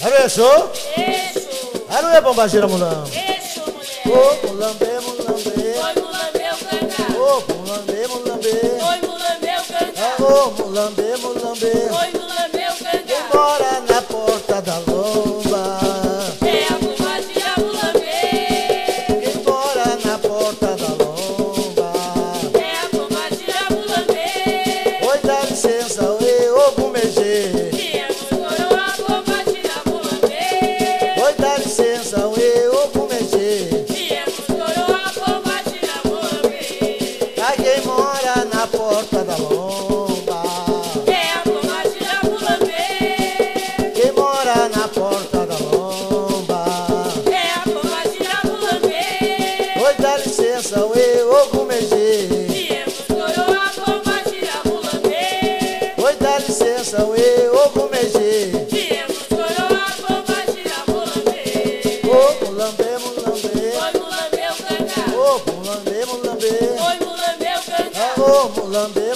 Areixo? Eixo. Arué bombageira mulão. Eixo, mulher. Ô, mulambê, mulambê. Oi, mulambê, o canga. Ô, mulambê, mulambê. Oi, mulambê, o canga. Ô, mulambê, mulambê. Oi, mulambê, o canga. Mora na porta da lomba. É a bombagem da mulambê. Quem mora na porta da lomba. É a bombagem da mulambê. Oi, dá licença, oi, ô, bumejê. Viemos coroa a bombagem da mulambê. Oi, dá licença, oi, ô, bumejê. Viemos coroa a bombagem da mulambê. A quem mora na porta da lomba. É a bombagem da mulambê. Quem mora na porta da lomba. É a bombagem da mulambê. Oi, dá licença, oi, ô, bumejê. Viemos coroa a bombagem da mulambê. Oi, dá licença, oi, ô, bumejê. Viemos coroa a bombagem da mulambê. Ô, mulambê, mulambê. Oi, mulambê, o canga. Ô, mulambê, mulambê. Oi, mulambê, o canga. Ô, mulambê,